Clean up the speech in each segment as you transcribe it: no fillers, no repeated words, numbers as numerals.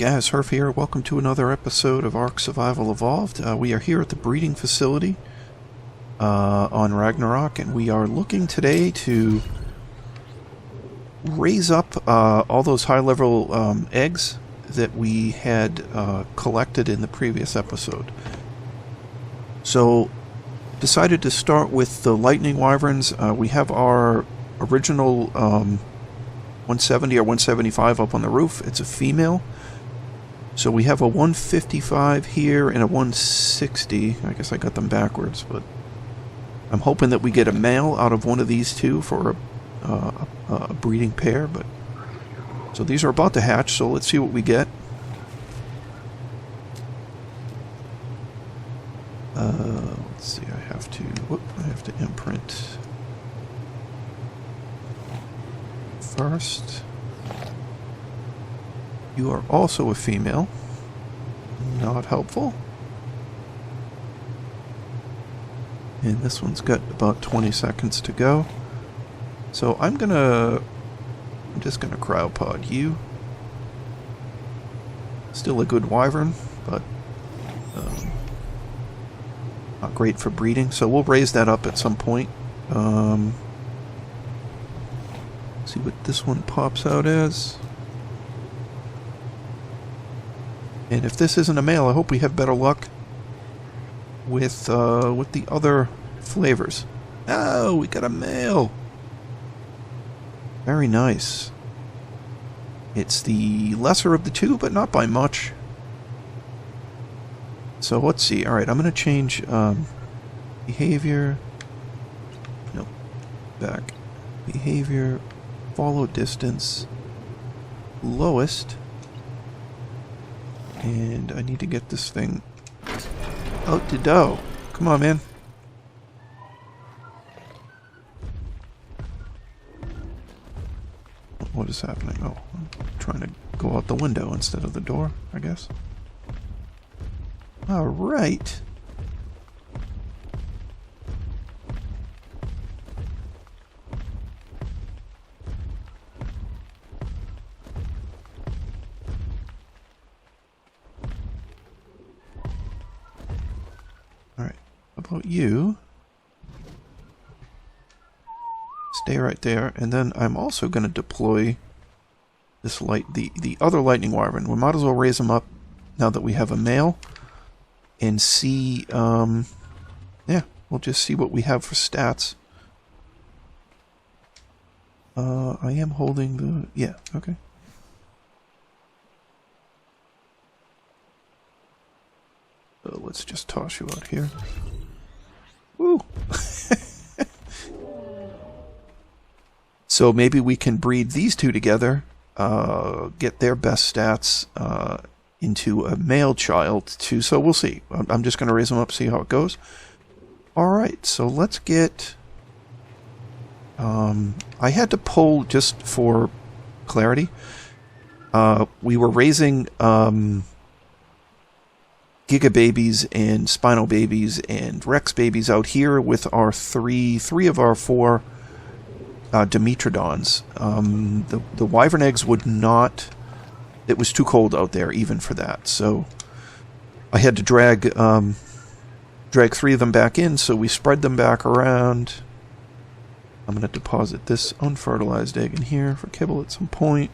guys, Hrph here. Welcome to another episode of Ark Survival Evolved. We are here at the breeding facility on Ragnarok, and we are looking today to raise up all those high-level eggs that we had collected in the previous episode. So, decided to start with the lightning wyverns. We have our original 170 or 175 up on the roof. It's a female. So we have a 155 here and a 160. I guess I got them backwards, but I'm hoping that we get a male out of one of these two for a breeding pair. But so these are about to hatch, so let's see what we get. Let's see, I have to imprint first. You are also a female. Not helpful. And this one's got about 20 seconds to go. So I'm just gonna cryopod you. Still a good wyvern, but not great for breeding. So we'll raise that up at some point. See what this one pops out as. And if this isn't a male, I hope we have better luck with the other flavors. Oh, we got a male. Very nice. It's the lesser of the two, but not by much. So let's see. All right, I'm going to change behavior. Nope. Back. Behavior. Follow distance. Lowest. And I need to get this thing out the dough. Come on, man. What is happening? Oh, I'm trying to go out the window instead of the door, I guess. Alright. About you. Stay right there, and then I'm also going to deploy this the other lightning wyvern. We might as well raise him up now that we have a male, and see. Yeah, we'll just see what we have for stats. I am holding the okay. So let's just toss you out here. Woo! So maybe we can breed these two together, get their best stats into a male child too. So we'll see. I'm just going to raise them up, see how it goes. Alright, so let's get... I had to pull, just for clarity, we were raising... Giga babies and Spinal babies and Rex babies out here with our three of our four Dimetrodons. The wyvern eggs would not. It was too cold out there even for that, so I had to drag three of them back in. So we spread them back around. I'm going to deposit this unfertilized egg in here for kibble at some point.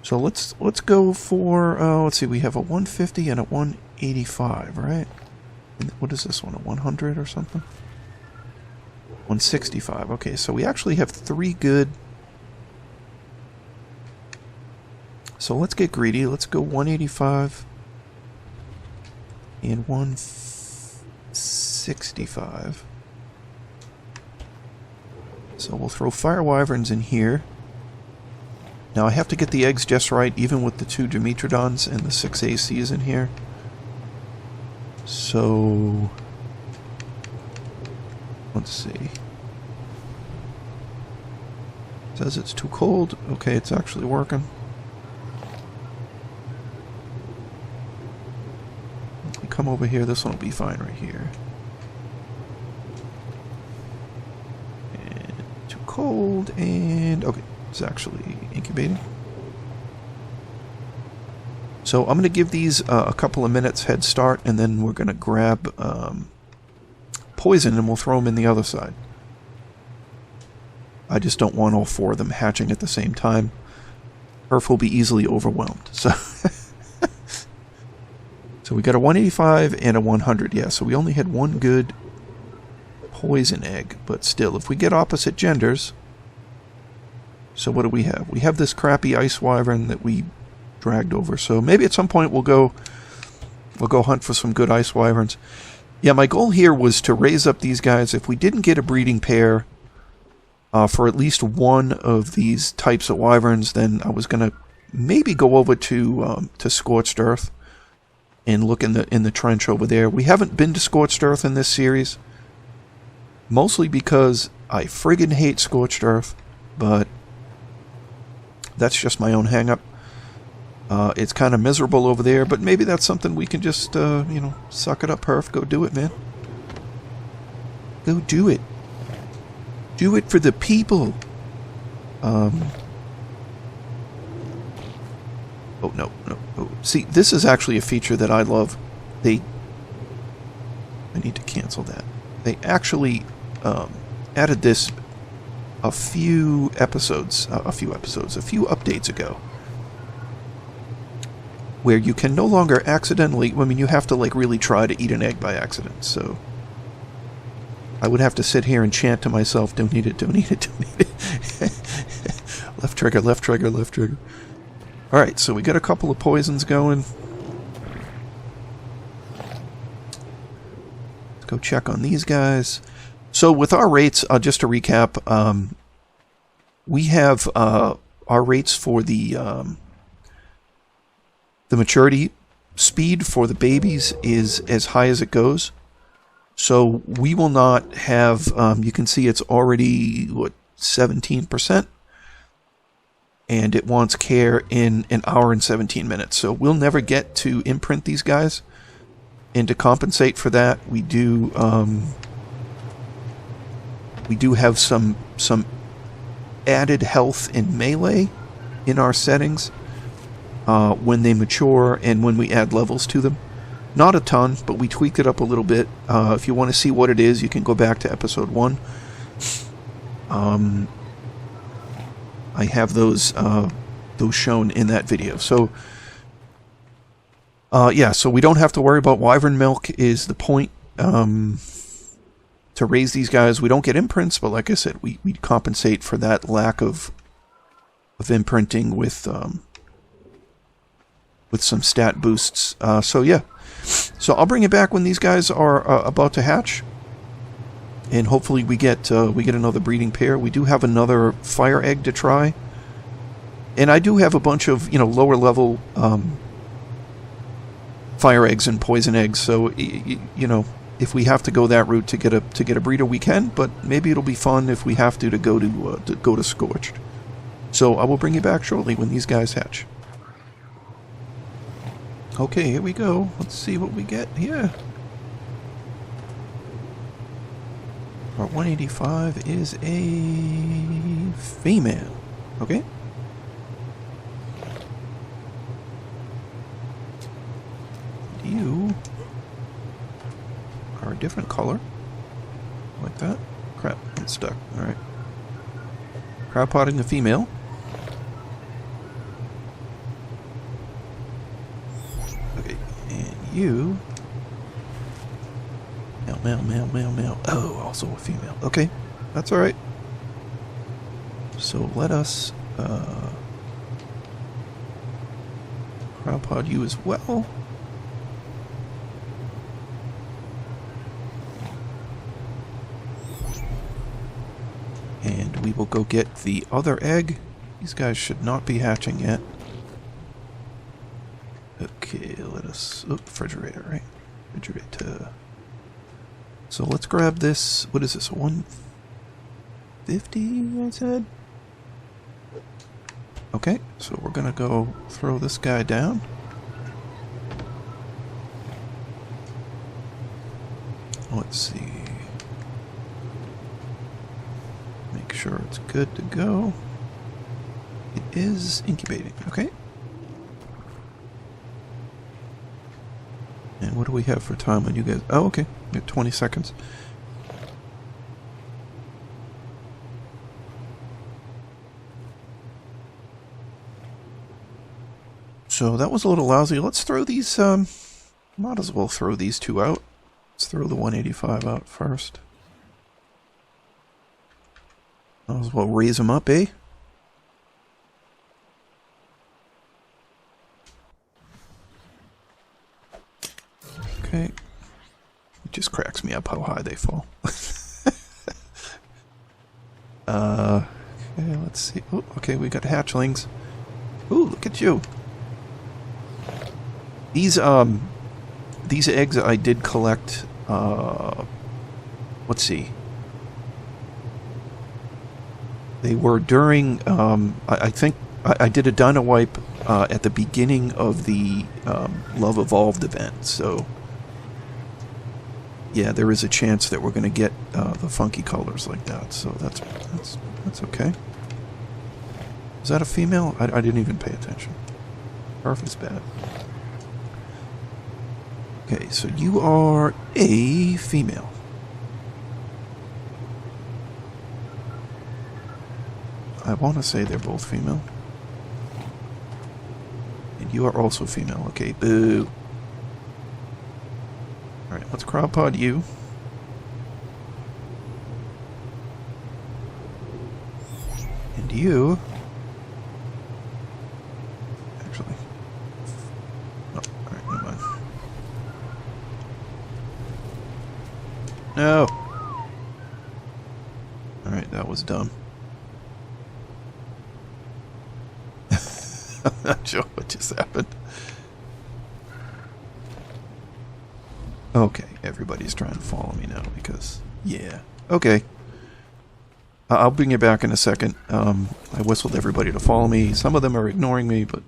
So let's go for, let's see, we have a 150 and a 185, right? And what is this one, a 100 or something? 165, okay, so we actually have three good. So let's get greedy, let's go 185 and 165. So we'll throw fire wyverns in here. Now I have to get the eggs just right, even with the two Dimetrodons and the 6 ACs in here. So let's see. It says it's too cold. Okay, it's actually working. If we come over here, this one will be fine right here. And too cold, and okay. It's actually incubating. So I'm going to give these a couple of minutes head start, and then we're going to grab poison and we'll throw them in the other side. I just don't want all 4 of them hatching at the same time. Hrph will be easily overwhelmed. So, so we got a 185 and a 100. Yeah, so we only had 1 good poison egg, but still, if we get opposite genders. So what do we have? We have this crappy ice wyvern that we dragged over. So maybe at some point we'll go hunt for some good ice wyverns. Yeah, my goal here was to raise up these guys. If we didn't get a breeding pair for at least one of these types of wyverns, then I was going to maybe go over to Scorched Earth and look in the trench over there. We haven't been to Scorched Earth in this series, mostly because I friggin' hate Scorched Earth, but that's just my own hang-up. It's kind of miserable over there, but maybe that's something we can just, you know, suck it up, Hrph. Go do it, man. Go do it. Do it for the people. Oh, no. Oh. See, this is actually a feature that I love. I need to cancel that. They actually added this a few updates ago, where you can no longer accidentally, I mean, you have to like really try to eat an egg by accident, so I would have to sit here and chant to myself, don't eat it, don't eat it, don't eat it. Left trigger, left trigger, left trigger. Alright, so we got a couple of poisons going. Let's go check on these guys. So with our rates, just to recap, we have our rates for the maturity speed for the babies is as high as it goes. So we will not have, you can see it's already, 17%. And it wants care in an hour and 17 minutes. So we'll never get to imprint these guys. And to compensate for that, we do have some added health in melee in our settings when they mature and when we add levels to them. Not a ton, but we tweaked it up a little bit. If you want to see what it is, you can go back to episode 1. I have those shown in that video. So, yeah, so we don't have to worry about wyvern milk is the point. To raise these guys, we don't get imprints, but like I said, we compensate for that lack of imprinting with some stat boosts. So yeah, so I'll bring it back when these guys are about to hatch, and hopefully we get another breeding pair. We do have another fire egg to try, and I do have a bunch of lower level fire eggs and poison eggs. So if we have to go that route to get a breeder, we can. But maybe it'll be fun if we have to go to Scorched. So I will bring you back shortly when these guys hatch. Okay, here we go. Let's see what we get here. Our 185 is a female. Okay. You are a different color. Like that. Crap, it's stuck. Alright. Crowd potting the female. Okay, and you. Male. Oh, also a female. Okay, that's alright. So let us crowd pod you as well. And we will go get the other egg. These guys should not be hatching yet. Okay, let us... Oh, refrigerator, right? Refrigerator. So let's grab this... What is this? 150, I said? Okay, so we're gonna go throw this guy down. Let's see... Make sure it's good to go. It is incubating, okay. what do we have for time on you guys? Oh, okay. We got 20 seconds. So that was a little lousy. Let's throw these, might as well throw these two out. Let's throw the 185 out first. Might as well raise them up, eh? Okay. It just cracks me up how high they fall. Okay, let's see. Oh, okay, we got hatchlings. Ooh, look at you. These eggs I did collect, let's see. They were during, I think, I did a dino wipe at the beginning of the Love Evolved event, so yeah, there is a chance that we're going to get the funky colors like that, so that's okay. Is that a female? I didn't even pay attention. Hrph is bad. Okay, so you are a female. I want to say they're both female. And you are also female. Okay, boo. Alright, let's crowd pod you. And you... Actually... Oh, alright, never mind. No! Alright, that was dumb. I'm not sure what just happened. Okay, everybody's trying to follow me now because... Yeah. Okay. I'll bring you back in a second. I whistled everybody to follow me. Some of them are ignoring me, but...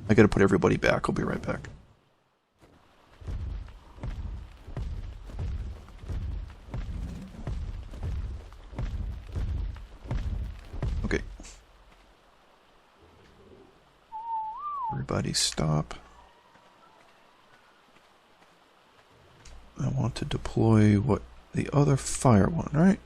I gotta put everybody back. I'll be right back. Okay. Everybody stop. I want to deploy what the other fire one, right?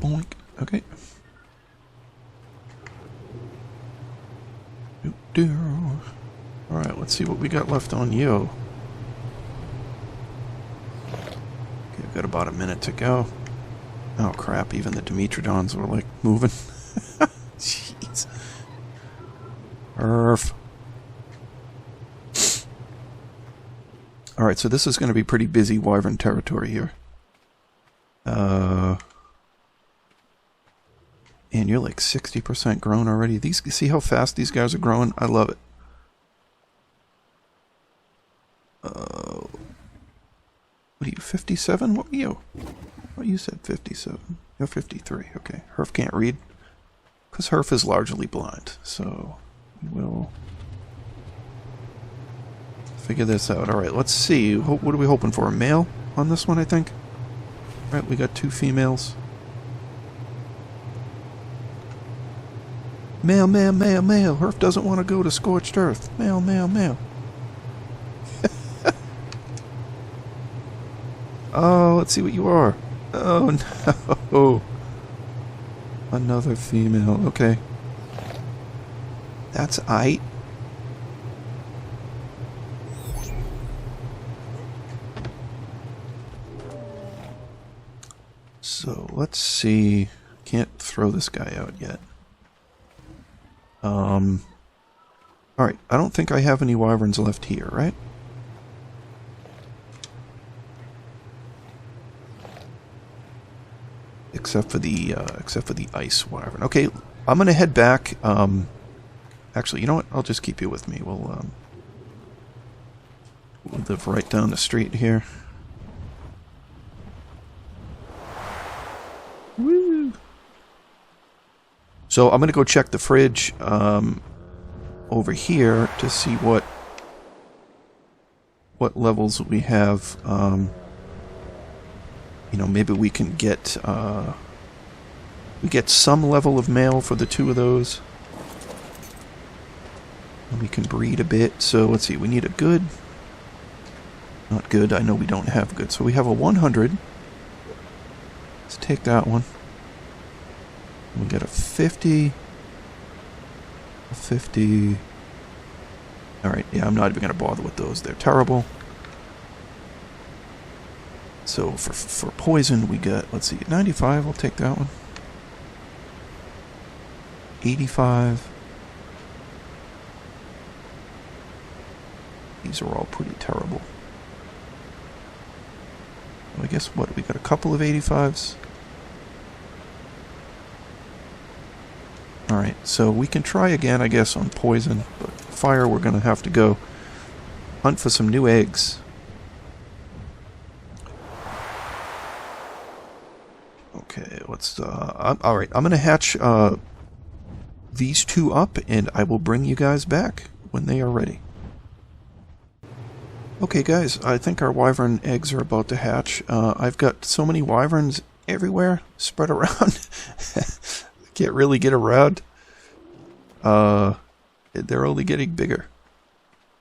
Boink. Okay. Alright, let's see what we got left on you. Okay, we've got about a minute to go. Oh crap, even the Dimetrodons were like moving. Jeez. Hrph. Alright, so this is going to be pretty busy wyvern territory here. And you're like 60% grown already. These, see how fast these guys are growing? I love it. What are you, 57? What were you? Oh, you said 57. You're 53. Okay. Hrph can't read. Because Hrph is largely blind. So, we'll figure this out. Alright, let's see. What are we hoping for? A male on this one, I think? Alright, we got 2 females. Male, male, male, male. Hrph doesn't want to go to Scorched Earth. Male, male, male. Oh, let's see what you are. Oh, no. Another female. Okay. That's aight. So, let's see. Can't throw this guy out yet. Alright, I don't think I have any wyverns left here, right? Except for the ice wyvern. Okay, I'm gonna head back. Actually, you know what? I'll just keep you with me. We'll live right down the street here. Woo! So I'm gonna go check the fridge over here to see what what levels we have. You know, maybe we can get we get some level of male for the 2 of those. And we can breed a bit. So let's see, we need a good. Not good, I know we don't have good. So we have a 100. Let's take that one. We get a 50. A 50. Alright, yeah, I'm not even going to bother with those. They're terrible. So for poison, we got, let's see, 95. I'll take that one. 85. These are all pretty terrible. I guess, what, we got a couple of 85s? Alright, so we can try again, I guess, on poison, but fire we're going to have to go hunt for some new eggs. Okay, let's, alright, I'm going to hatch these 2 up, and I will bring you guys back when they are ready. Okay guys, I think our wyvern eggs are about to hatch. I've got so many wyverns everywhere, spread around. Can't really get around. They're only getting bigger.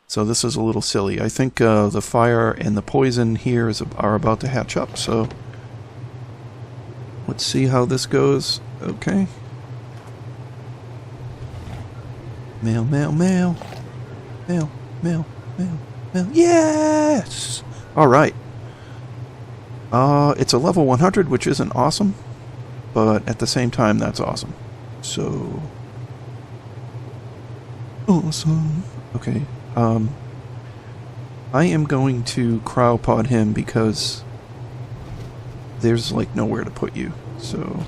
So this is a little silly. I think the fire and the poison here are about to hatch up, so let's see how this goes. Okay. Male, male, male. Male, male, male. Yes! Alright. It's a level 100, which isn't awesome, but at the same time, that's awesome. So... awesome. Okay. I am going to cryopod him because there's, like, nowhere to put you, so...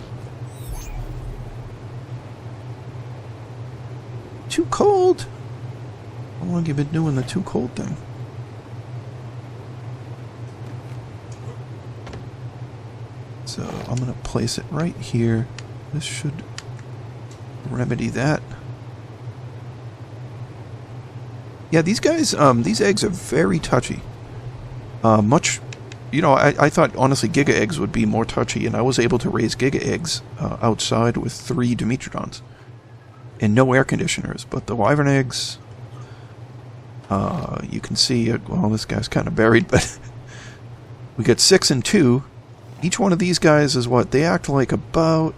Too cold! How long have you been doing the too cold thing? So I'm going to place it right here. This should remedy that. Yeah, these guys, these eggs are very touchy. You know, I thought, honestly, Giga eggs would be more touchy, and I was able to raise Giga eggs outside with 3 Dimetrodons. And no air conditioners, but the wyvern eggs, you can see, well, this guy's kind of buried, but we got 6 and 2. Each one of these guys is what? They act like about,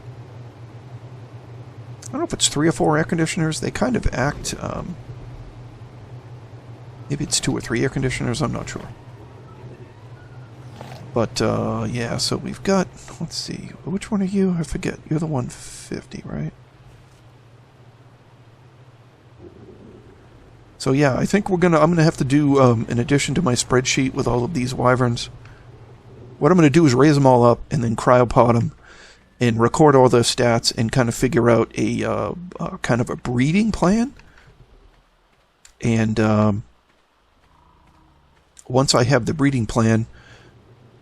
I don't know if it's 3 or 4 air conditioners. They kind of act, maybe it's 2 or 3 air conditioners, I'm not sure. But, yeah, so we've got, let's see, which one are you? I forget. You're the 150, right? So yeah, I think I'm gonna have to do an addition to my spreadsheet with all of these wyverns. What I'm gonna do is raise them all up and then cryopod them and record all their stats and kind of figure out a kind of a breeding plan. And once I have the breeding plan,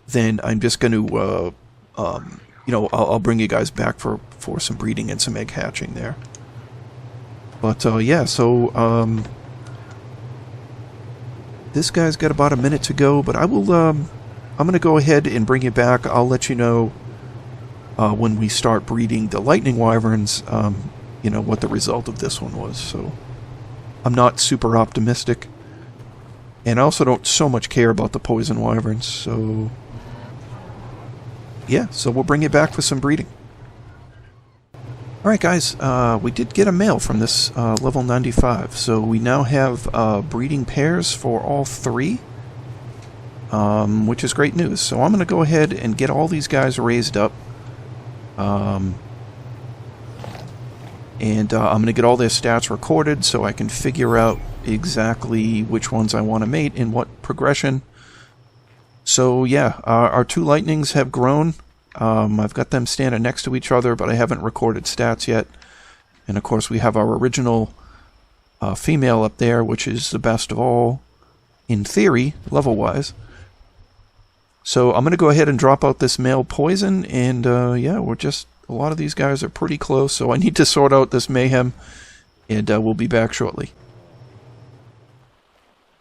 then I'm just going to, you know, I'll bring you guys back for some breeding and some egg hatching there. But yeah, so this guy's got about a minute to go, but I will. I'm going to go ahead and bring you back. I'll let you know when we start breeding the lightning wyverns. You know what the result of this one was. So I'm not super optimistic, and I also don't so much care about the poison wyverns. So yeah, so we'll bring you back for some breeding. Alright guys, we did get a male from this level 95, so we now have breeding pairs for all 3, which is great news. So I'm going to go ahead and get all these guys raised up, and I'm going to get all their stats recorded so I can figure out exactly which ones I want to mate in what progression. So yeah, our 2 lightnings have grown. I've got them standing next to each other, but I haven't recorded stats yet. And of course we have our original female up there, which is the best of all, in theory, level-wise. So I'm going to go ahead and drop out this male poison, and yeah, a lot of these guys are pretty close, so I need to sort out this mayhem, and we'll be back shortly.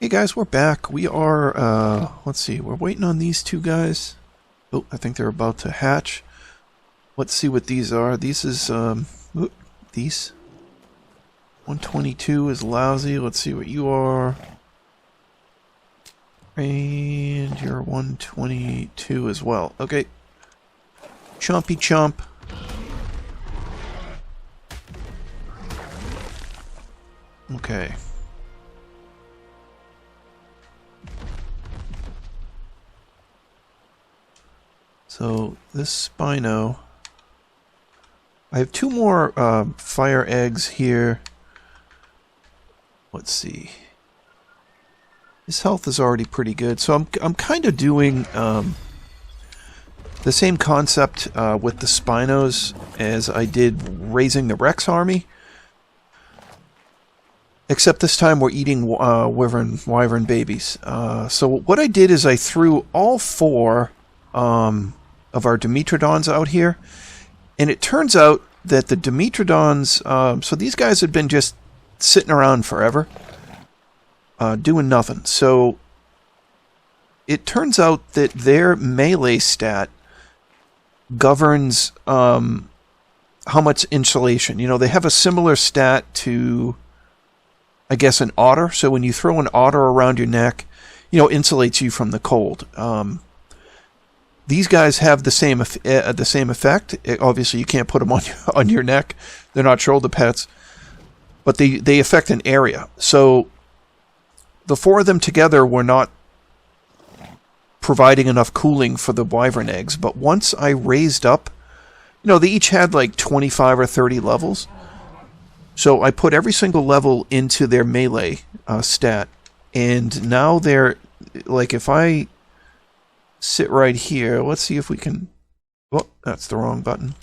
Hey guys, we're back. We are, let's see, we're waiting on these two guys. Oh, I think they're about to hatch. Let's see what these are. These is, these. 122 is lousy. Let's see what you are. And you're 122 as well. Okay. Chompy chomp. Okay. So, this Spino... I have two more fire eggs here. Let's see. His health is already pretty good, so I'm kind of doing the same concept with the Spinos as I did raising the Rex army. Except this time we're eating wyvern babies. So what I did is I threw all four of our Dimetrodons out here. And it turns out that the Dimetrodons, so these guys had been just sitting around forever, doing nothing. So it turns out that their melee stat governs how much insulation. You know, they have a similar stat to, I guess, an otter. So when you throw an otter around your neck, you know, insulates you from the cold. These guys have the same effect. Obviously, you can't put them on your neck. They're not shoulder pads, but they affect an area. So the four of them together were not providing enough cooling for the wyvern eggs. But once I raised up, you know, they each had like 25 or 30 levels. So I put every single level into their melee stat, and now they're like, if I sit right here. Let's see if we can... Oh, that's the wrong button.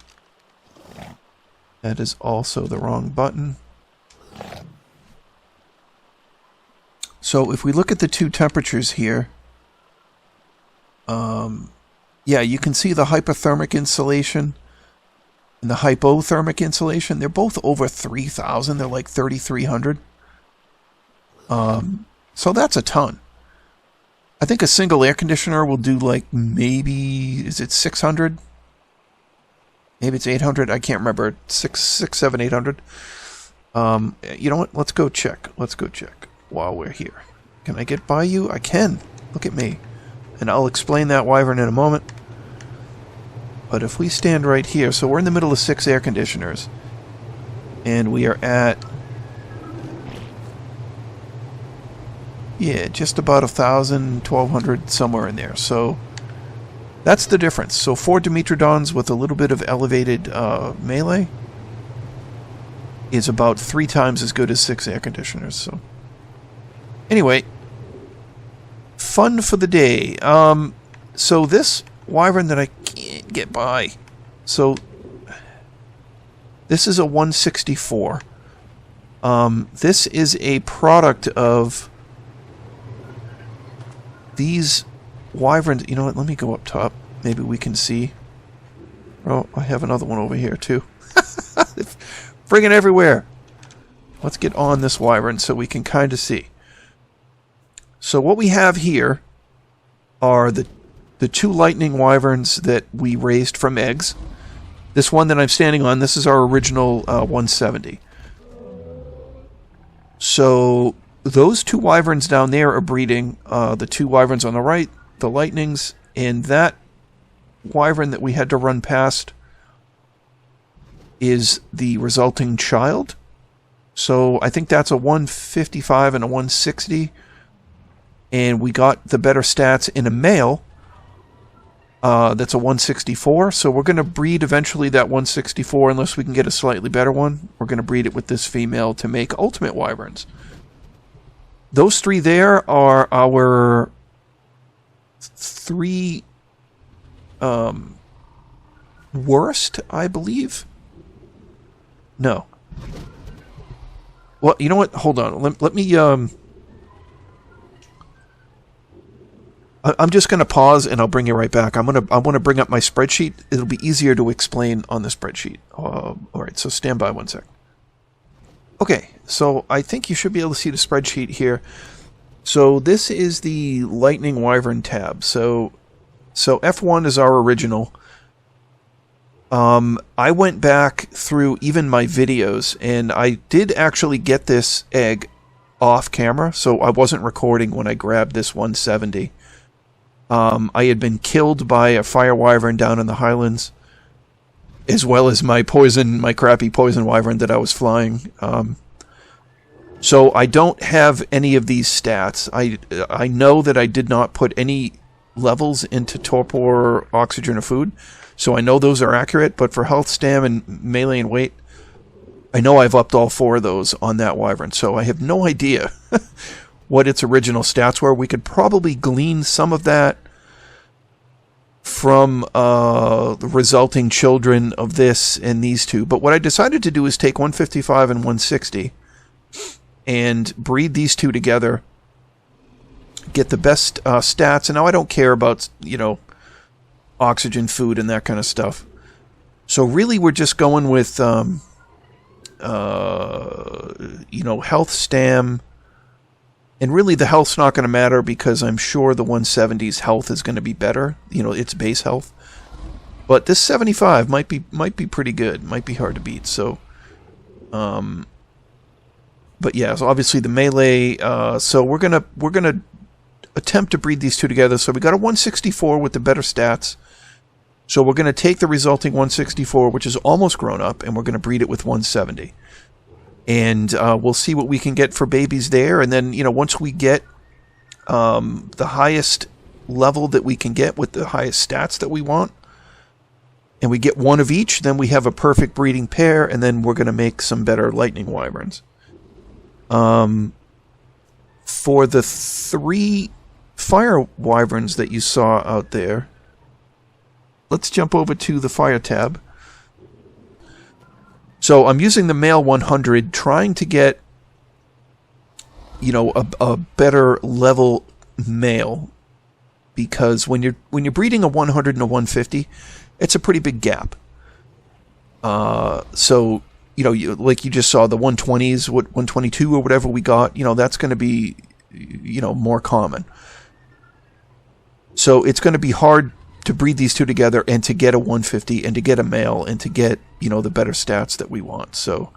That is also the wrong button. So if we look at the two temperatures here, yeah, you can see the hypothermic insulation and the hypothermic insulation. They're both over 3,000. They're like 3,300. So that's a ton. I think a single air conditioner will do like maybe, is it 600? Maybe it's 800. I can't remember. 6, 7, 800. You know what? Let's go check. Let's go check while we're here. Can I get by you? I can. Look at me. And I'll explain that wyvern in a moment. But if we stand right here, so we're in the middle of 6 air conditioners. And we are at... yeah, just about 1,000, 1,200, somewhere in there. So that's the difference. So 4 Dimetrodons with a little bit of elevated melee is about 3 times as good as 6 air conditioners. So anyway, fun for the day. So this wyvern that I can't get by. So this is a 164. This is a product of these wyverns. You know what? Let me go up top. Maybe we can see. Oh, I have another one over here too. Friggin' everywhere. Let's get on this wyvern so we can kind of see. So what we have here are the 2 lightning wyverns that we raised from eggs. This one that I'm standing on, this is our original 170. So those 2 wyverns down there are breeding. The 2 wyverns on the right, the lightnings, and that wyvern that we had to run past is the resulting child. So I think that's a 155 and a 160. And we got the better stats in a male. That's a 164. So we're going to breed eventually that 164 unless we can get a slightly better one. We're going to breed it with this female to make ultimate wyverns. Those 3 there are our 3 worst, I believe. No. Well, you know what? Hold on. Let me... I'm just going to pause and I'll bring you right back. I want to bring up my spreadsheet. It'll be easier to explain on the spreadsheet. All right, so stand by 1 sec. Okay, so I think you should be able to see the spreadsheet here. So this is the Lightning Wyvern tab. So F1 is our original. I went back through even my videos, and I did actually get this egg off camera, so I wasn't recording when I grabbed this 170. I had been killed by a fire wyvern down in the highlands, as well as my crappy poison wyvern that I was flying. So I don't have any of these stats. I know that I did not put any levels into torpor, oxygen, or food, so I know those are accurate, but for health, stam, and melee and weight, I know I've upped all 4 of those on that wyvern, so I have no idea what its original stats were. We could probably glean some of that from the resulting children of this and these two, but what I decided to do is take 155 and 160 and breed these two together, get the best stats. And now I don't care about, oxygen, food, and that kind of stuff. So really we're just going with, health, stam, and really the health's not going to matter because I'm sure the 170's health is going to be better, its base health. But this 75 might be pretty good, might be hard to beat. So, but yeah, so obviously the melee. So we're gonna attempt to breed these two together. So we got a 164 with the better stats. So we're gonna take the resulting 164, which is almost grown up, and we're gonna breed it with 170. And we'll see what we can get for babies there. And then once we get the highest level that we can get with the highest stats that we want, and we get one of each, then we have a perfect breeding pair, and then we're gonna make some better lightning wyverns. For the 3 fire wyverns that you saw out there, let's jump over to the fire tab. So I'm using the male 100, trying to get, a better level male, because when you're breeding a 100 and a 150, it's a pretty big gap. So like you just saw the 120s, 122 or whatever we got, that's going to be, more common. So it's going to be hard to breed these two together and to get a 150 and to get a male and to get, the better stats that we want. So,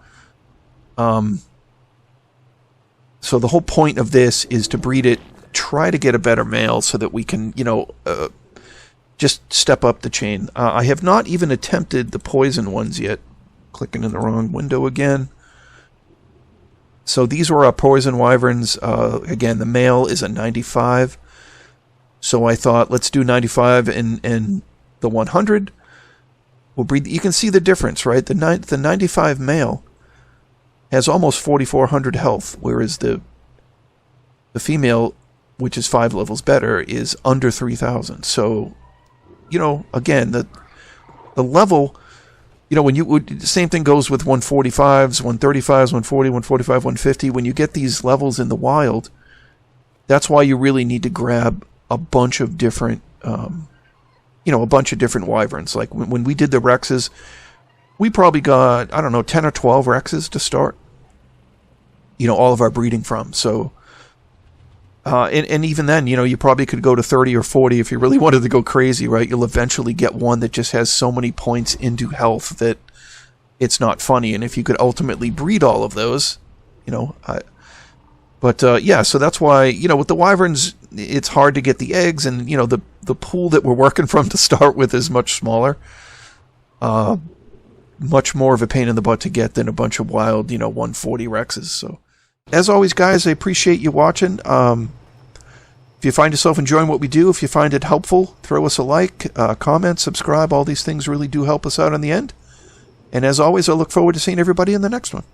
so the whole point of this is to breed it, try to get a better male so that we can, just step up the chain. I have not even attempted the poison ones yet. Clicking in the wrong window again. So these were our poison wyverns. Again, the male is a 95. So I thought, let's do 95 and the 100. We'll breed. You can see the difference, right? The 95 male has almost 4,400 health, whereas the female, which is 5 levels better, is under 3,000. So, again, the level. The same thing goes with 145s, 135s, 140, 145, 150. When you get these levels in the wild, that's why you really need to grab a bunch of different, wyverns. Like when we did the Rexes, we probably got, 10 or 12 Rexes to start, all of our breeding from. So, and even then, you probably could go to 30 or 40 if you really wanted to go crazy, right? You'll eventually get one that just has so many points into health that it's not funny. And if you could ultimately breed all of those, yeah, so that's why, with the wyverns, it's hard to get the eggs, and, the pool that we're working from to start with is much smaller. Much more of a pain in the butt to get than a bunch of wild, 140 Rexes. So, as always, guys, I appreciate you watching. If you find yourself enjoying what we do, if you find it helpful, throw us a like, comment, subscribe. All these things really do help us out in the end. And as always, I look forward to seeing everybody in the next one.